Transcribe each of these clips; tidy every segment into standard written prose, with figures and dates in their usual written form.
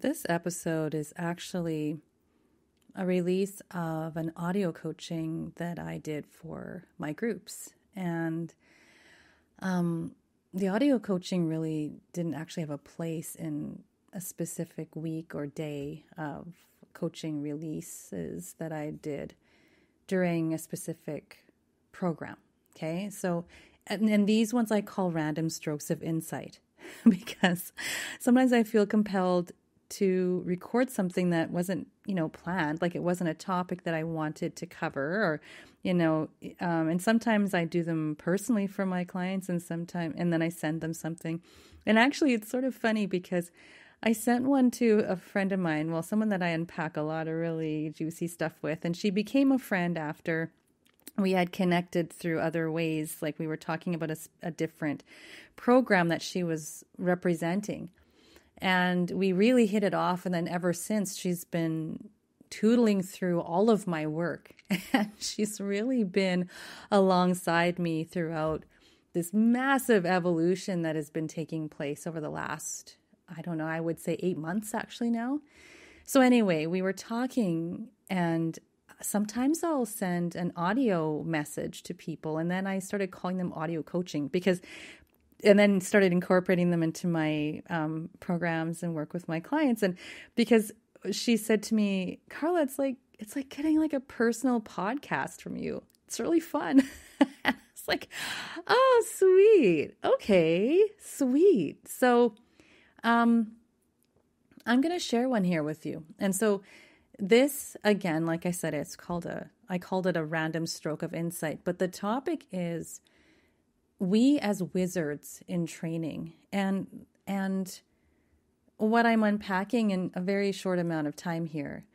this episode is actually a release of an audio coaching that I did for my groups. And the audio coaching really didn't actually have a place in a specific week or day of coaching releases that I did during a specific program. Okay, so and these ones I call random strokes of insight because sometimes I feel compelled to record something that wasn't, planned, like it wasn't a topic that I wanted to cover, or, and sometimes I do them personally for my clients, and then I send them something. And actually, it's sort of funny because I sent one to a friend of mine, someone that I unpack a lot of really juicy stuff with, and she became a friend after we had connected through other ways, like we were talking about a different program that she was representing. And we really hit it off. And then ever since, she's been tootling through all of my work. And she's really been alongside me throughout this massive evolution that has been taking place over the last, I would say 8 months actually now. So anyway, we were talking, and sometimes I'll send an audio message to people, and then I started calling them audio coaching and then started incorporating them into my programs and work with my clients. And because she said to me, Carla, it's like getting like a personal podcast from you. It's really fun. It's like, oh, sweet. Okay, sweet. So I'm going to share one here with you. And so this, again, like I said, I called it a random stroke of insight, but the topic is we as wizards in training. And what I'm unpacking in a very short amount of time here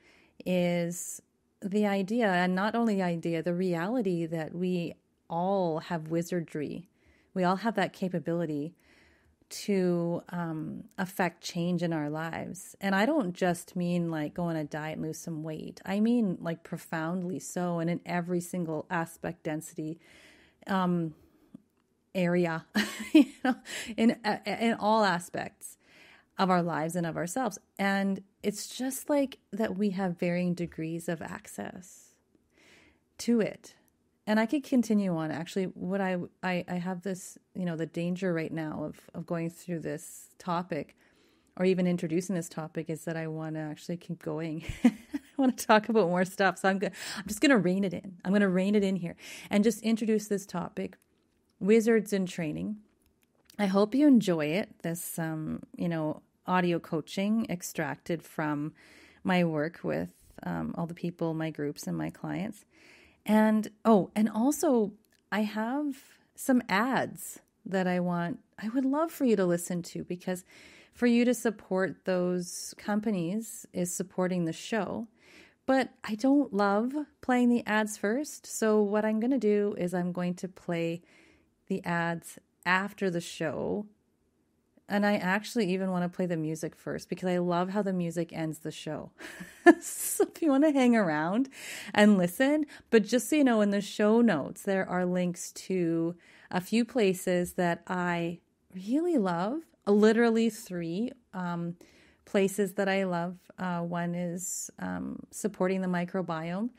is the idea, and not only the idea, the reality that we all have wizardry. We all have that capability to affect change in our lives. And I don't just mean like go on a diet and lose some weight. I mean like profoundly so, and in every single aspect, density, area, in all aspects of our lives and of ourselves. And it's just like that we have varying degrees of access to it. And I could continue on. Actually, what I have this, the danger right now of going through this topic or even introducing this topic is that I want to actually keep going. I want to talk about more stuff. So I'm just going to rein it in. I'm going to rein it in here and just introduce this topic, Wizards in Training. I hope you enjoy it. This, audio coaching extracted from my work with all the people, my groups and my clients. And also I have some ads that I would love for you to listen to, because for you to support those companies is supporting the show. But I don't love playing the ads first. So what I'm going to do is I'm going to play the ads after the show. And I actually even want to play the music first because I love how the music ends the show. So if you want to hang around and listen, but just so you know, in the show notes, there are links to a few places that I really love, literally 3 places that I love. One is supporting the microbiome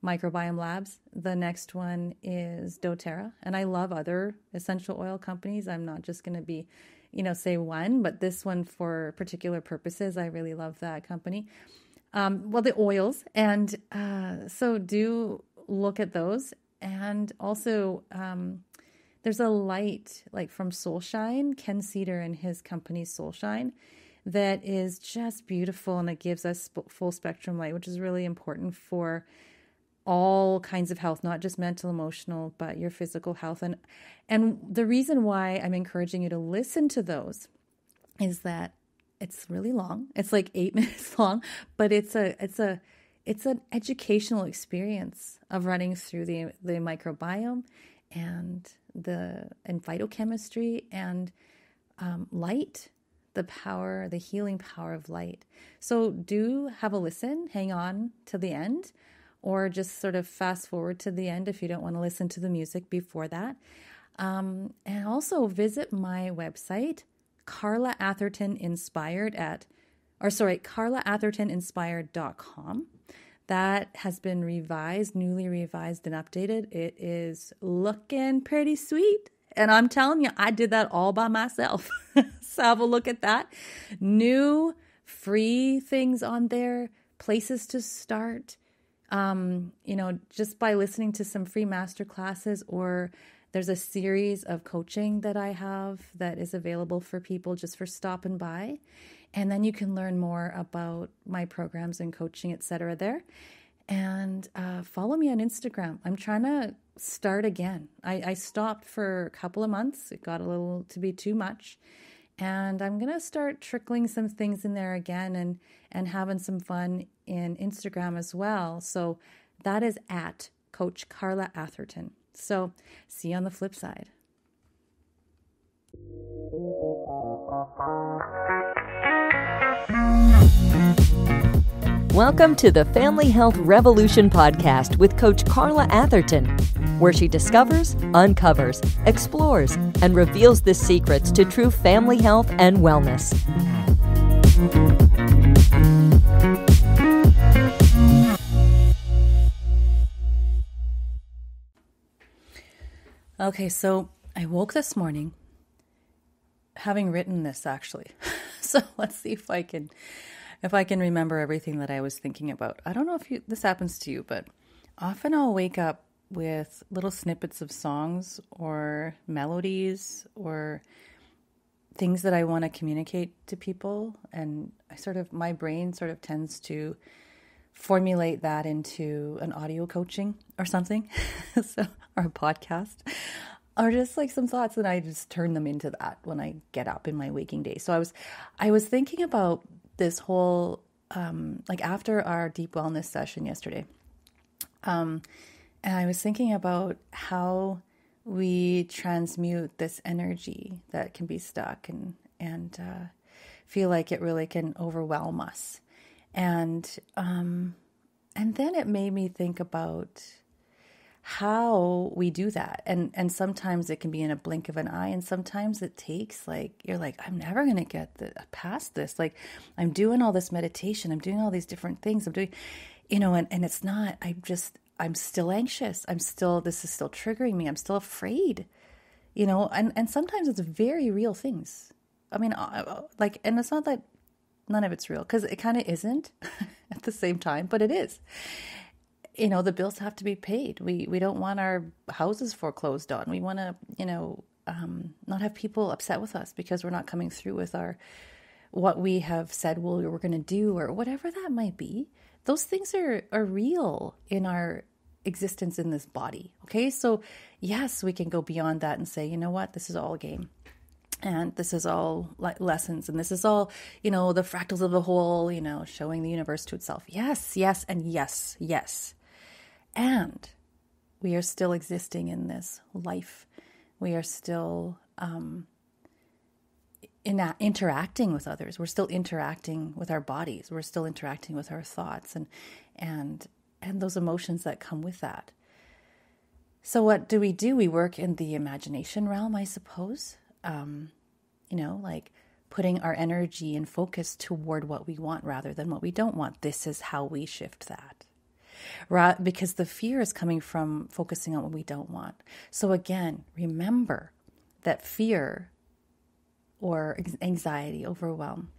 labs. The next one is doTERRA. And I love other essential oil companies. I'm not just going to be say one, but this one for particular purposes, I really love that company. The oils. And so do look at those. And also, there's a light like from Soulshine, Ken Cedar and his company Soulshine, that is just beautiful. And it gives us full spectrum light, which is really important for all kinds of health, not just mental, emotional, but your physical health. And the reason why I'm encouraging you to listen to those is that it's really long. It's like 8 minutes long, but it's an educational experience of running through the microbiome and phytochemistry and light, the healing power of light. So do have a listen, hang on to the end, or just sort of fast forward to the end if you don't want to listen to the music before that. And also visit my website, Carla Atherton Inspired, at CarlaAthertonInspired.com. That has been revised, newly revised and updated. It is looking pretty sweet. And I'm telling you, I did that all by myself. So have a look at that. New free things on there, places to start, just by listening to some free master classes, or there's a series of coaching that I have that is available for people just for stopping by. And then you can learn more about my programs and coaching, etc. there. And follow me on Instagram. I'm trying to start again. I stopped for a couple of months. It got a little to be too much. And I'm going to start trickling some things in there again and having some fun in Instagram as well. So that is at Coach Carla Atherton. So see you on the flip side. Welcome to the Family Health Revolution podcast with Coach Carla Atherton, where she discovers, uncovers, explores, and reveals the secrets to true family health and wellness. Okay, so I woke this morning having written this actually. So let's see if I can remember everything that I was thinking about. I don't know if this happens to you, but often I'll wake up with little snippets of songs or melodies or things that I want to communicate to people. And my brain sort of tends to formulate that into an audio coaching or something, or a podcast, or just like some thoughts, and I just turn them into that when I get up in my waking day. So I was thinking about this whole, after our deep wellness session yesterday, and I was thinking about how we transmute this energy that can be stuck and feel like it really can overwhelm us. And then it made me think about how we do that. And sometimes it can be in a blink of an eye. And sometimes it takes you're like, I'm never going to get past this. Like, I'm doing all this meditation. I'm doing all these different things. I'm doing, and it's not, I'm still anxious. This is still triggering me. I'm still afraid, and sometimes it's very real things. I mean, and it's not that none of it's real, because it kind of isn't at the same time, but it is. The bills have to be paid. We don't want our houses foreclosed on. We want to, not have people upset with us because we're not coming through with what we have said we're going to do, or whatever that might be. Those things are real in our existence in this body. Okay. So yes, we can go beyond that and say, you know what, this is all a game. And this is all lessons, and this is all, the fractals of the whole, showing the universe to itself. Yes, yes, and yes, yes. And we are still existing in this life. We are still interacting with others. We're still interacting with our bodies. We're still interacting with our thoughts and those emotions that come with that. So what do? We work in the imagination realm, I suppose. Putting our energy and focus toward what we want rather than what we don't want. This is how we shift that. Because the fear is coming from focusing on what we don't want. So again, remember that fear or anxiety, overwhelm,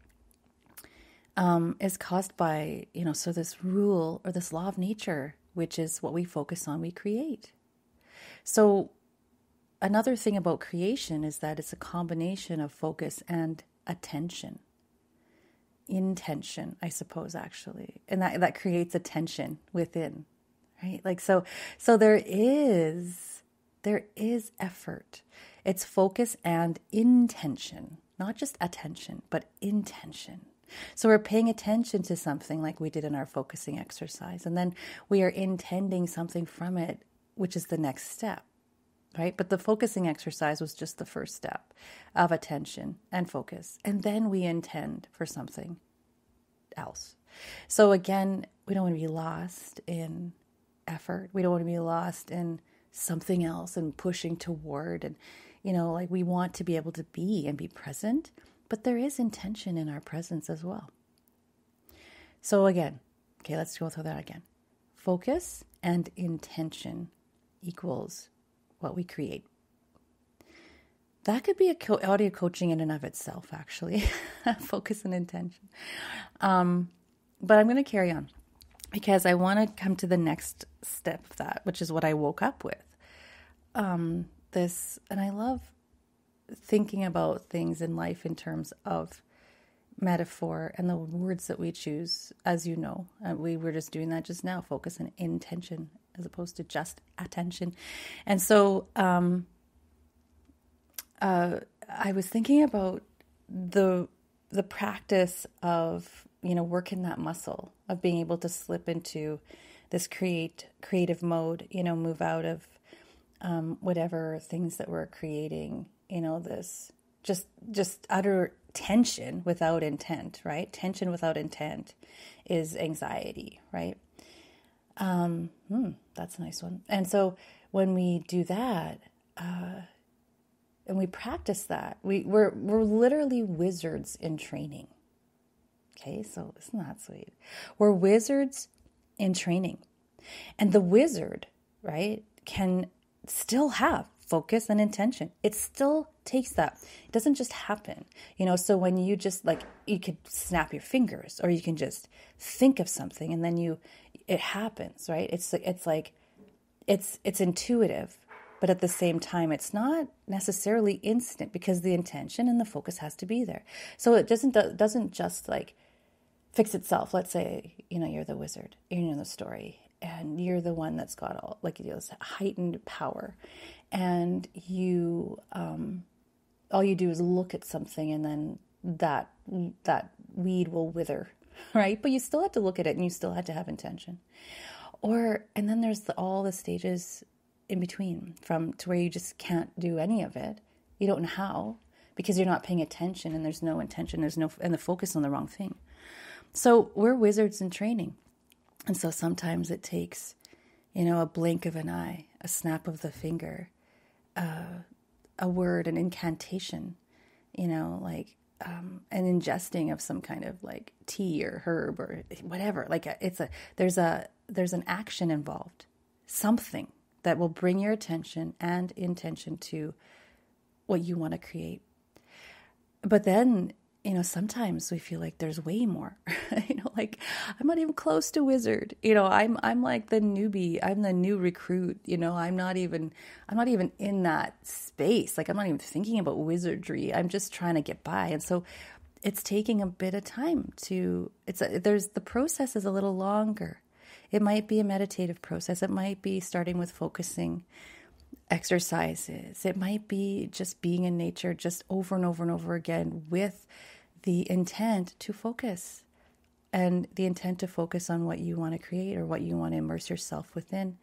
is caused by, so this rule or this law of nature, which is what we focus on, we create. So another thing about creation is that it's a combination of focus and attention. Intention, I suppose, actually. And that creates a tension within, right? So there is effort. It's focus and intention, not just attention, but intention. So we're paying attention to something like we did in our focusing exercise, and then we are intending something from it, which is the next step. Right? But the focusing exercise was just the first step of attention and focus. And then we intend for something else. So again, we don't want to be lost in effort. We don't want to be lost in something else and pushing toward. And, we want to be able to be and be present, but there is intention in our presence as well. So again, okay, let's go through that again. Focus and intention equals what we create. That could be audio coaching in and of itself, actually. Focus and intention. But I'm going to carry on because I want to come to the next step of that, which is what I woke up with. And I love thinking about things in life in terms of metaphor and the words that we choose, as you know. We were just doing that just now, focus and intention as opposed to just attention. And so I was thinking about the practice of, working that muscle of being able to slip into this creative mode, move out of whatever things that we're creating, this just utter tension without intent, right? Tension without intent is anxiety, right? That's a nice one. And so when we do that, and we practice that, we're literally wizards in training. Okay, so isn't that sweet? We're wizards in training. And the wizard, right, can still have focus and intention. It still takes that. It doesn't just happen. So when you just you could snap your fingers or you can just think of something and then it happens, right? It's intuitive, but at the same time, it's not necessarily instant because the intention and the focus has to be there. So it doesn't just fix itself. Let's say, you're the wizard, you're in the story, and you're the one that's got all this heightened power, and you all you do is look at something, and then that weed will wither, right? But you still have to look at it, and you still have to have intention. And then there's all the stages in between, to where you just can't do any of it. You don't know how because you're not paying attention, and there's no intention, and the focus on the wrong thing. So we're wizards in training. And so sometimes it takes, a blink of an eye, a snap of the finger, a word, an incantation, an ingesting of some kind of tea or herb or whatever. There's an action involved, something that will bring your attention and intention to what you want to create. But then, sometimes we feel like there's way more, I'm not even close to wizard. I'm like the newbie. I'm the new recruit. I'm not even in that space. I'm not even thinking about wizardry. I'm just trying to get by. And so it's taking a bit of time the process is a little longer. It might be a meditative process. It might be starting with focusing exercises. It might be just being in nature just over and over and over again with the intent to focus and the intent to focus on what you want to create or what you want to immerse yourself within.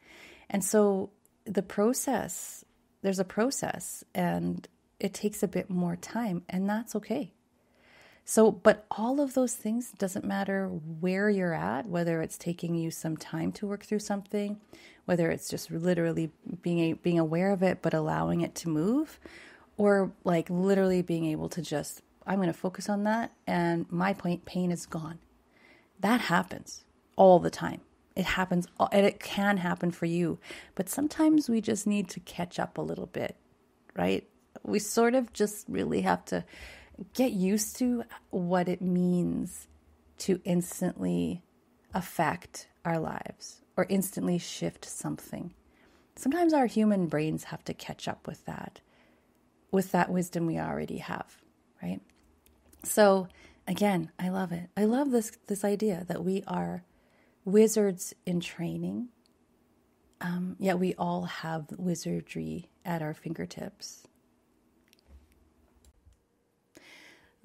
And so there's a process and it takes a bit more time, and that's okay. So, but all of those things, doesn't matter where you're at, whether it's taking you some time to work through something, whether it's just literally being aware of it, but allowing it to move, or literally being able to just, I'm going to focus on that and my pain is gone. That happens all the time. It happens, and it can happen for you, but sometimes we just need to catch up a little bit, right? We sort of just really have to get used to what it means to instantly affect our lives or instantly shift something. Sometimes our human brains have to catch up with that wisdom we already have, right? So again, I love it. I love this idea that we are wizards in training, yet we all have wizardry at our fingertips.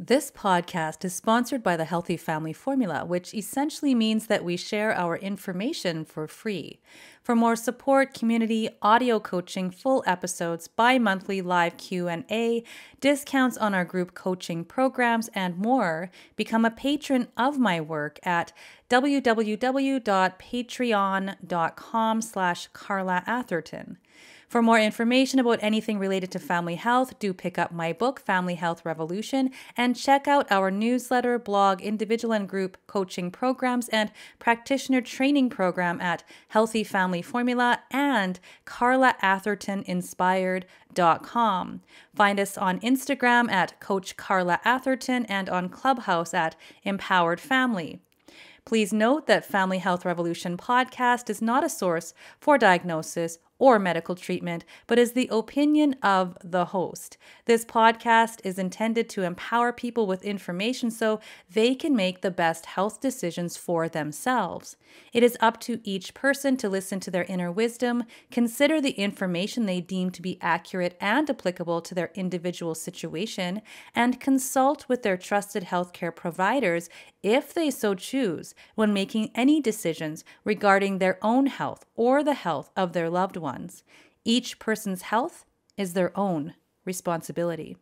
This podcast is sponsored by the Healthy Family Formula, which essentially means that we share our information for free. For more support, community, audio coaching, full episodes, bi-monthly live Q&A, discounts on our group coaching programs, and more, become a patron of my work at www.patreon.com/Carla Atherton. For more information about anything related to family health, do pick up my book, Family Health Revolution, and check out our newsletter, blog, individual and group coaching programs, and practitioner training program at Healthy Family Formula and CarlaAthertonInspired.com. Find us on Instagram at Coach Carla Atherton and on Clubhouse at Empowered Family. Please note that Family Health Revolution podcast is not a source for diagnosis or medical treatment, but is the opinion of the host. This podcast is intended to empower people with information so they can make the best health decisions for themselves. It is up to each person to listen to their inner wisdom, consider the information they deem to be accurate and applicable to their individual situation, and consult with their trusted healthcare providers if they so choose when making any decisions regarding their own health or the health of their loved ones. Each person's health is their own responsibility.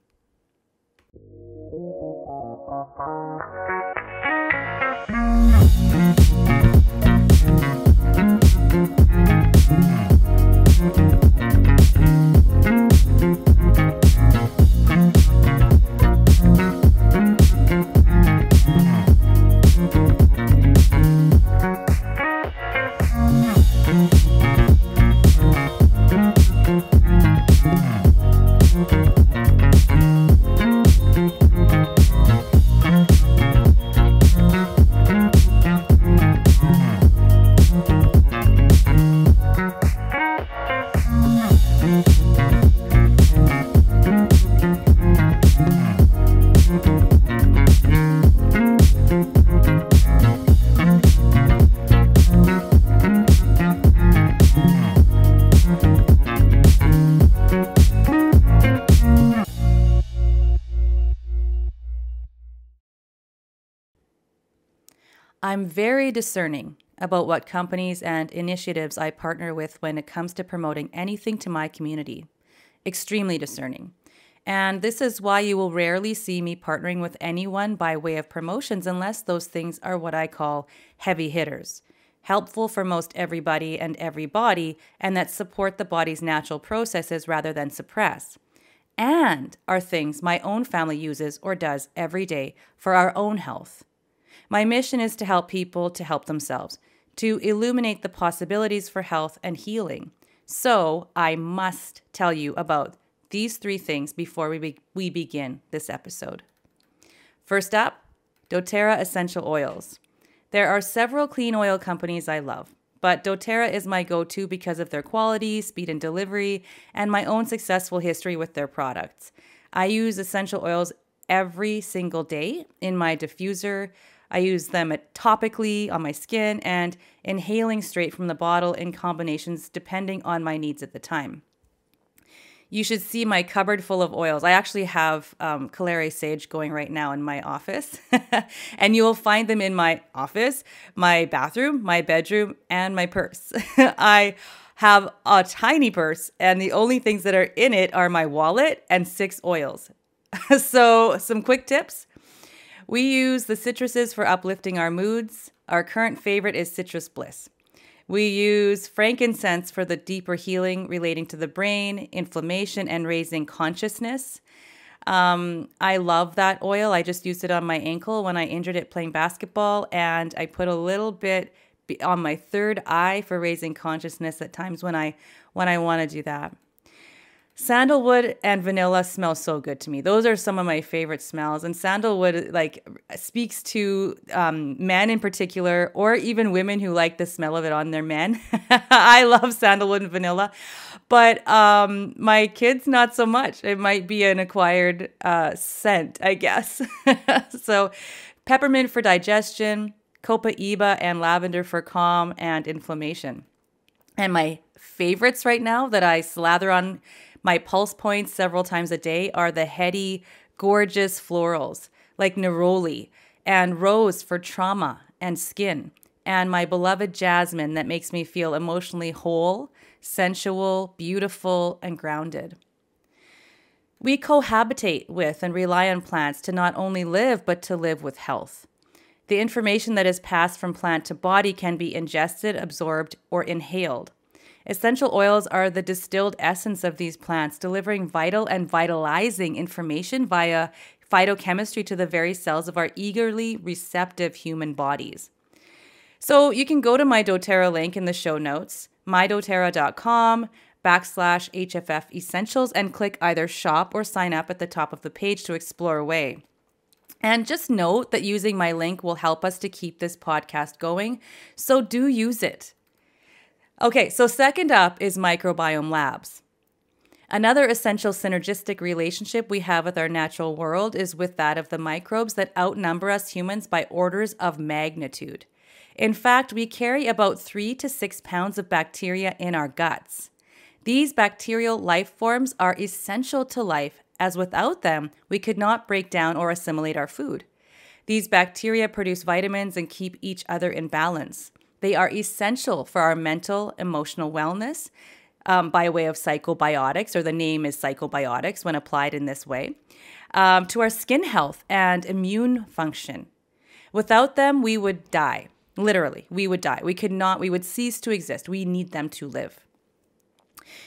I'm very discerning about what companies and initiatives I partner with when it comes to promoting anything to my community. Extremely discerning. And this is why you will rarely see me partnering with anyone by way of promotions unless those things are what I call heavy hitters, helpful for most everybody and every body, and that support the body's natural processes rather than suppress, and are things my own family uses or does every day for our own health. My mission is to help people to help themselves, to illuminate the possibilities for health and healing. So I must tell you about these 3 things before we begin this episode. First up, doTERRA essential oils. There are several clean oil companies I love, but doTERRA is my go-to because of their quality, speed and delivery, and my own successful history with their products. I use essential oils every single day in my diffuser. I use them topically on my skin and inhaling straight from the bottle in combinations depending on my needs at the time. You should see my cupboard full of oils. I actually have Calare Sage going right now in my office. And you will find them in my office, my bathroom, my bedroom, and my purse. I have a tiny purse, and the only things that are in it are my wallet and 6 oils. So some quick tips. We use the citruses for uplifting our moods. Our current favorite is Citrus Bliss. We use frankincense for the deeper healing relating to the brain, inflammation, and raising consciousness. I love that oil. I just used it on my ankle when I injured it playing basketball, and I put a little bit on my third eye for raising consciousness at times when I want to do that. Sandalwood and vanilla smell so good to me. Those are some of my favorite smells. And sandalwood speaks to men in particular, or even women who like the smell of it on their men. I love sandalwood and vanilla, but my kids not so much. It might be an acquired scent, I guess. So peppermint for digestion, copaiba and lavender for calm and inflammation. And my favorites right now that I slather on my pulse points several times a day are the heady, gorgeous florals like neroli and rose for trauma and skin, and my beloved jasmine that makes me feel emotionally whole, sensual, beautiful, and grounded. We cohabitate with and rely on plants to not only live, but to live with health. The information that is passed from plant to body can be ingested, absorbed, or inhaled. Essential oils are the distilled essence of these plants, delivering vital and vitalizing information via phytochemistry to the very cells of our eagerly receptive human bodies. So you can go to my doTERRA link in the show notes, mydoterra.com/HFF Essentials, and click either shop or sign up at the top of the page to explore away. And just note that using my link will help us to keep this podcast going, so do use it. Okay, so second up is Microbiome Labs. Another essential synergistic relationship we have with our natural world is with that of the microbes that outnumber us humans by orders of magnitude. In fact, we carry about 3 to 6 pounds of bacteria in our guts. These bacterial life forms are essential to life, as without them, we could not break down or assimilate our food. These bacteria produce vitamins and keep each other in balance. They are essential for our mental, emotional wellness by way of psychobiotics, or the name is psychobiotics when applied in this way, to our skin health and immune function. Without them, we would die. Literally, we would die. We would cease to exist. We need them to live.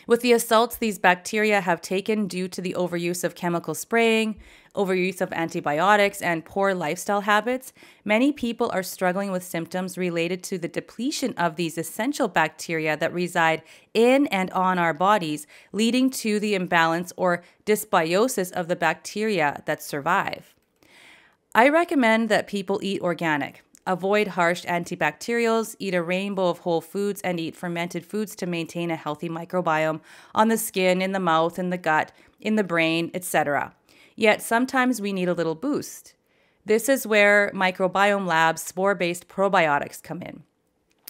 With the assaults these bacteria have taken due to the overuse of chemical spraying, overuse of antibiotics, and poor lifestyle habits, many people are struggling with symptoms related to the depletion of these essential bacteria that reside in and on our bodies, leading to the imbalance or dysbiosis of the bacteria that survive. I recommend that people eat organic. Avoid harsh antibacterials, eat a rainbow of whole foods, and eat fermented foods to maintain a healthy microbiome on the skin, in the mouth, in the gut, in the brain, etc. Yet sometimes we need a little boost. This is where Microbiome Labs spore-based probiotics come in.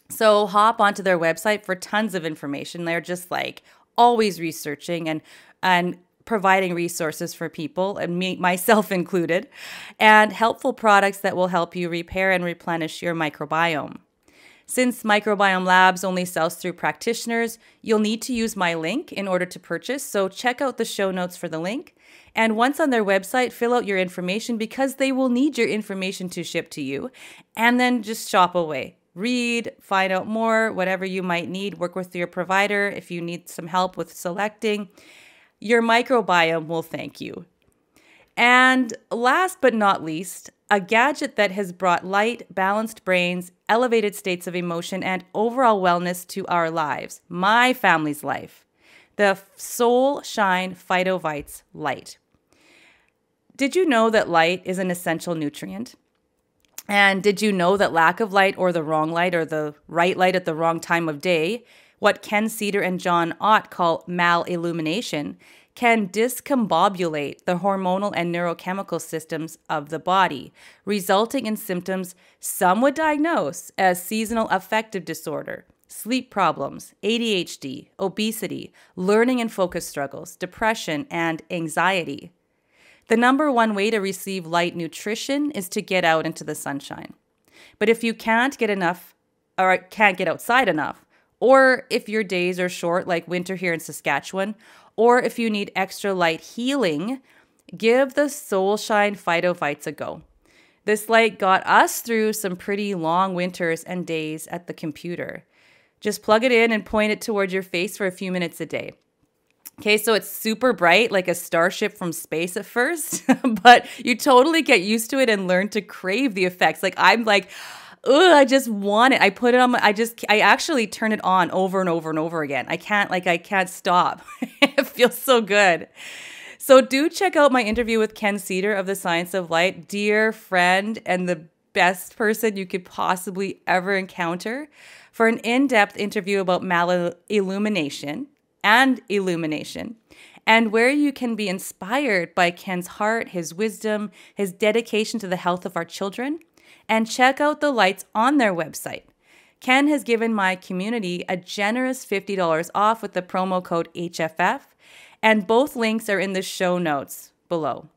So hop onto their website for tons of information. They're just like always researching and providing resources for people, and me, myself included, and helpful products that will help you repair and replenish your microbiome. Since Microbiome Labs only sells through practitioners, you'll need to use my link in order to purchase, so check out the show notes for the link. And once on their website, fill out your information because they will need your information to ship to you, and then just shop away. Read, find out more, whatever you might need, work with your provider if you need some help with selecting. Your microbiome will thank you. And last but not least, a gadget that has brought light, balanced brains, elevated states of emotion, and overall wellness to our lives, my family's life, the Soul Shine Phytovites Light. Did you know that light is an essential nutrient? And did you know that lack of light, or the wrong light, or the right light at the wrong time of day, what Ken Cedar and John Ott call mal-illumination, can discombobulate the hormonal and neurochemical systems of the body, resulting in symptoms some would diagnose as seasonal affective disorder, sleep problems, ADHD, obesity, learning and focus struggles, depression, and anxiety. The number one way to receive light nutrition is to get out into the sunshine. But if you can't get enough, or can't get outside enough, or if your days are short like winter here in Saskatchewan, or if you need extra light healing, give the Soul Shine Phytovites a go. This light got us through some pretty long winters and days at the computer. Just plug it in and point it toward your face for a few minutes a day. Okay, so it's super bright, like a starship from space at first, but you totally get used to it and learn to crave the effects. Like I'm like, ugh, I just want it. I put it on I actually turn it on over and over and over again. I can't stop. It feels so good. So do check out my interview with Ken Cedar of The Science of Light, dear friend and the best person you could possibly ever encounter, for an in-depth interview about mal-illumination and illumination, and where you can be inspired by Ken's heart, his wisdom, his dedication to the health of our children, and check out the lights on their website. Ken has given my community a generous $50 off with the promo code HFF, and both links are in the show notes below.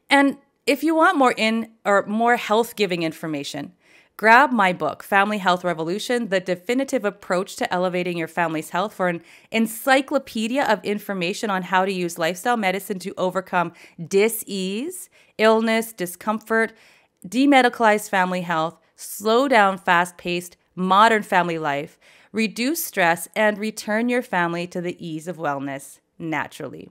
And if you want more health-giving information, grab my book, Family Health Revolution, The Definitive Approach to Elevating Your Family's Health, for an encyclopedia of information on how to use lifestyle medicine to overcome dis-ease, illness, discomfort, demedicalize family health, slow down fast-paced modern family life, reduce stress, and return your family to the ease of wellness naturally.